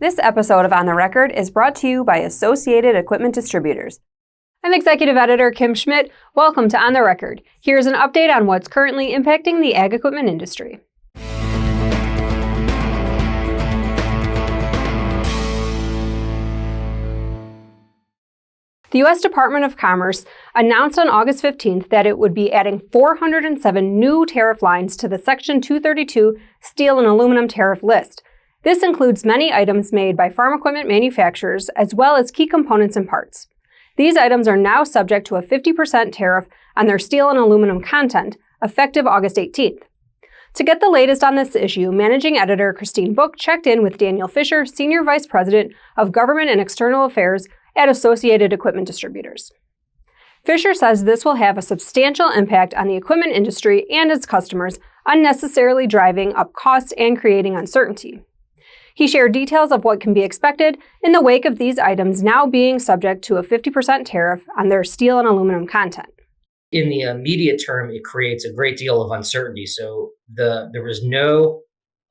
This episode of On the Record is brought to you by Associated Equipment Distributors. I'm Executive Editor Kim Schmidt. Welcome to On the Record. Here's an update on what's currently impacting the ag equipment industry. The U.S. Department of Commerce announced on August 15th that it would be adding 407 new tariff lines to the Section 232 steel and aluminum tariff list. This includes many items made by farm equipment manufacturers, as well as key components and parts. These items are now subject to a 50% tariff on their steel and aluminum content, effective August 18th. To get the latest on this issue, Managing Editor Christine Book checked in with Daniel Fisher, Senior Vice President of Government and External Affairs at Associated Equipment Distributors. Fisher says this will have a substantial impact on the equipment industry and its customers, unnecessarily driving up costs and creating uncertainty. He shared details of what can be expected in the wake of these items now being subject to a 50% tariff on their steel and aluminum content. In the immediate term, it creates a great deal of uncertainty. So there was no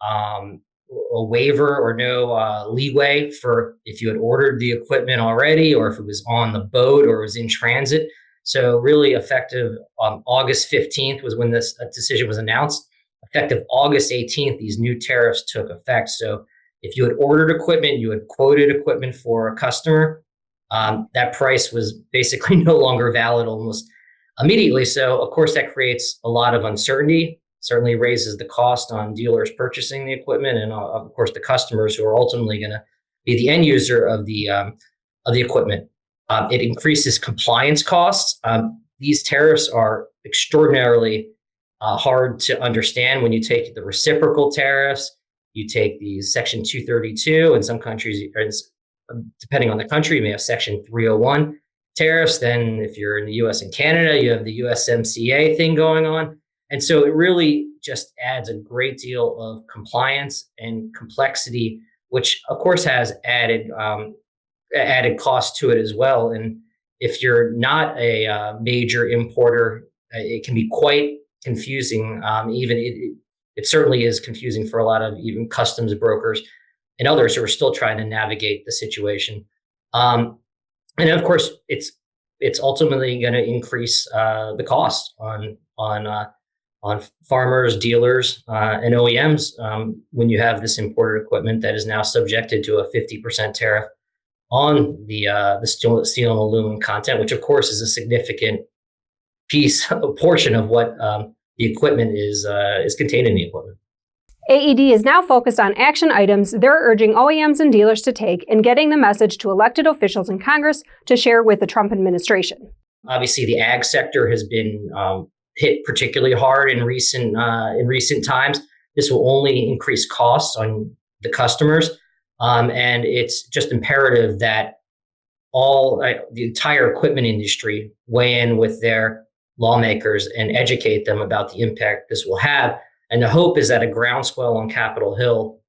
a waiver or no leeway for if you had ordered the equipment already, or if it was on the boat or was in transit. So really effective August 15th was when this decision was announced. Effective August 18th, these new tariffs took effect. So if you had ordered equipment, you had quoted equipment for a customer, that price was basically no longer valid almost immediately. So of course that creates a lot of uncertainty, certainly raises the cost on dealers purchasing the equipment, and of course the customers who are ultimately going to be the end user of the equipment. It increases compliance costs. These tariffs are extraordinarily hard to understand when you take the reciprocal tariffs. You take the Section 232, in some countries, depending on the country, you may have Section 301 tariffs. Then if you're in the US and Canada, you have the USMCA thing going on. And so it really just adds a great deal of compliance and complexity, which of course has added cost to it as well. And if you're not a major importer, it can be quite confusing. It certainly is confusing for a lot of even customs brokers and others who are still trying to navigate the situation. And of course, it's ultimately going to increase the cost on farmers, dealers, and OEMs when you have this imported equipment that is now subjected to a 50% tariff on the steel and aluminum content, which of course is a significant portion of what the equipment is contained in the equipment. AED is now focused on action items they're urging OEMs and dealers to take and getting the message to elected officials in Congress to share with the Trump administration. Obviously, the ag sector has been hit particularly hard in recent times. This will only increase costs on the customers, and it's just imperative that the entire equipment industry weigh in with their lawmakers and educate them about the impact this will have. And the hope is that a groundswell on Capitol Hill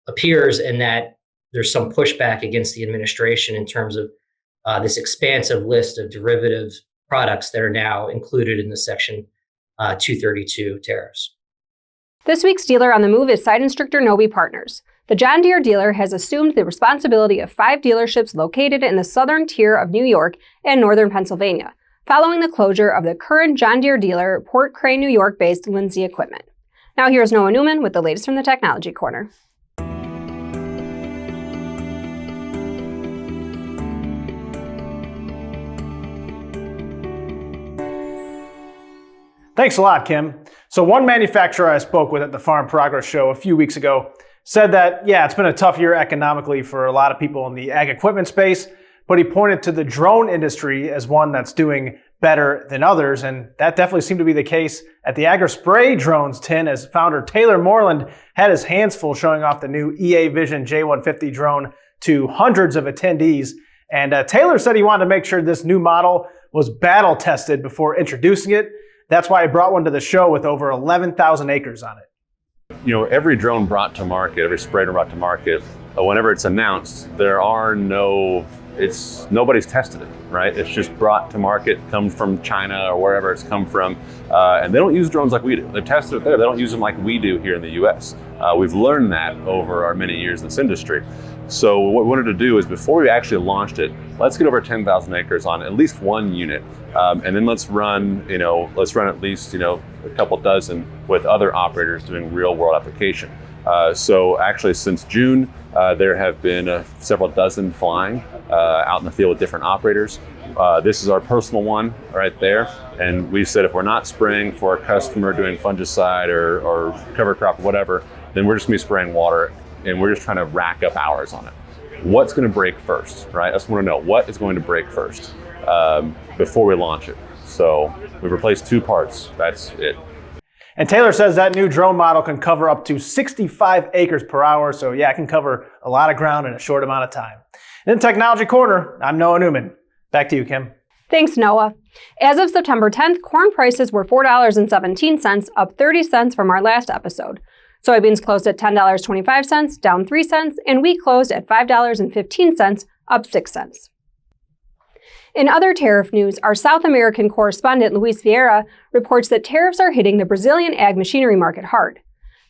appears, and that there's some pushback against the administration in terms of this expansive list of derivative products that are now included in the Section 232 tariffs. This week's dealer on the move is Side Instructor Nobi Partners. The John Deere dealer has assumed the responsibility of 5 dealerships located in the southern tier of New York and northern Pennsylvania, following the closure of the current John Deere dealer, Port Cray, New York-based Lindsay Equipment. Now here's Noah Newman with the latest from the Technology Corner. Thanks a lot, Kim. So one manufacturer I spoke with at the Farm Progress Show a few weeks ago said that, it's been a tough year economically for a lot of people in the ag equipment space, but he pointed to the drone industry as one that's doing better than others, and that definitely seemed to be the case at the Agri-Spray Drones tin, as founder Taylor Moreland had his hands full showing off the new EA Vision J150 drone to hundreds of attendees. And Taylor said he wanted to make sure this new model was battle tested before introducing it. That's why he brought one to the show with over 11,000 acres on it. You know, every drone brought to market, every spray drone brought to market, whenever it's announced, nobody's tested it, right? It's just brought to market, comes from China or wherever it's come from, and they don't use drones like we do. They're tested there. They don't use them like we do here in the U.S. We've learned that over our many years in this industry. So what we wanted to do is, before we actually launched it, let's get over 10,000 acres on at least one unit, and then let's run at least a couple dozen with other operators doing real-world application. So actually, since June, there have been several dozen flying out in the field with different operators. This is our personal one right there, and we said if we're not spraying for a customer doing fungicide or cover crop or whatever, then we're just going to be spraying water, and we're just trying to rack up hours on it. What's going to break first, right? I just want to know what is going to break first before we launch it. So we replaced 2 parts. That's it. And Taylor says that new drone model can cover up to 65 acres per hour. So yeah, it can cover a lot of ground in a short amount of time. In Technology Corner, I'm Noah Newman. Back to you, Kim. Thanks, Noah. As of September 10th, corn prices were $4.17, up 30 cents from our last episode. Soybeans closed at $10.25, down 3 cents, and wheat closed at $5.15, up 6 cents. In other tariff news, our South American correspondent Luis Vieira reports that tariffs are hitting the Brazilian ag machinery market hard.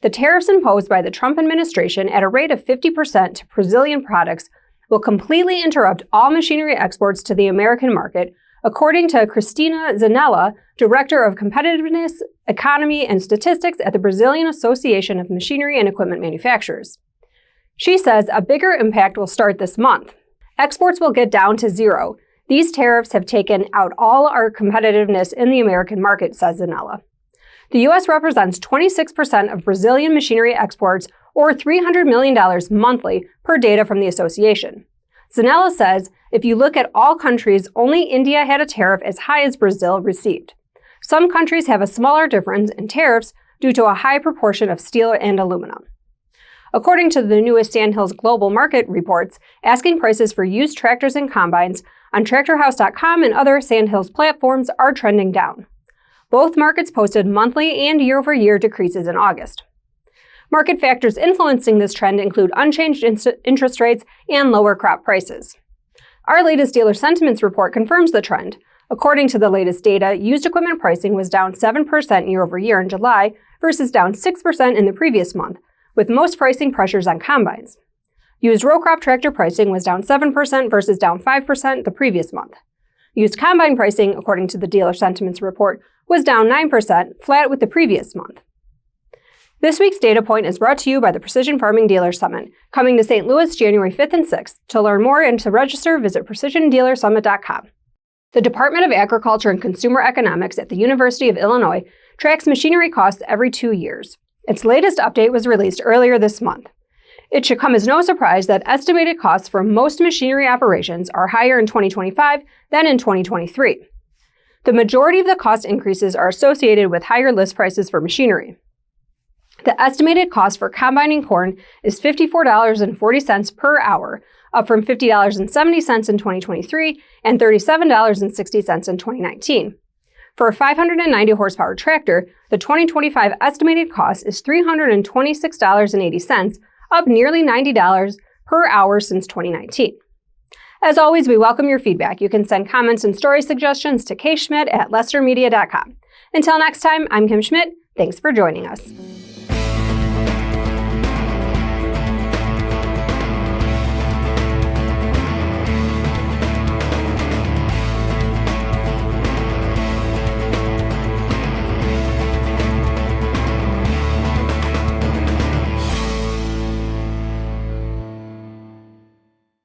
The tariffs imposed by the Trump administration at a rate of 50% to Brazilian products will completely interrupt all machinery exports to the American market, according to Cristina Zanella, Director of Competitiveness, Economy, and Statistics at the Brazilian Association of Machinery and Equipment Manufacturers. She says a bigger impact will start this month. Exports will get down to zero. These tariffs have taken out all our competitiveness in the American market, says Zanella. The U.S. represents 26% of Brazilian machinery exports, or $300 million monthly, per data from the association. Zanella says, if you look at all countries, only India had a tariff as high as Brazil received. Some countries have a smaller difference in tariffs due to a high proportion of steel and aluminum. According to the newest Sandhills Global Market reports, asking prices for used tractors and combines on TractorHouse.com and other Sandhills platforms are trending down. Both markets posted monthly and year-over-year decreases in August. Market factors influencing this trend include unchanged interest rates and lower crop prices. Our latest dealer sentiments report confirms the trend. According to the latest data, used equipment pricing was down 7% year-over-year in July versus down 6% in the previous month, with most pricing pressures on combines. Used row crop tractor pricing was down 7% versus down 5% the previous month. Used combine pricing, according to the dealer sentiments report, was down 9%, flat with the previous month. This week's DataPoint is brought to you by the Precision Farming Dealer Summit, coming to St. Louis January 5th and 6th. To learn more and to register, visit precisiondealersummit.com. The Department of Agriculture and Consumer Economics at the University of Illinois tracks machinery costs every 2 years. Its latest update was released earlier this month. It should come as no surprise that estimated costs for most machinery operations are higher in 2025 than in 2023. The majority of the cost increases are associated with higher list prices for machinery. The estimated cost for combining corn is $54.40 per hour, up from $50.70 in 2023 and $37.60 in 2019. For a 590 horsepower tractor, the 2025 estimated cost is $326.80, up nearly $90 per hour since 2019. As always, we welcome your feedback. You can send comments and story suggestions to kschmidt@lestermedia.com. Until next time, I'm Kim Schmidt. Thanks for joining us.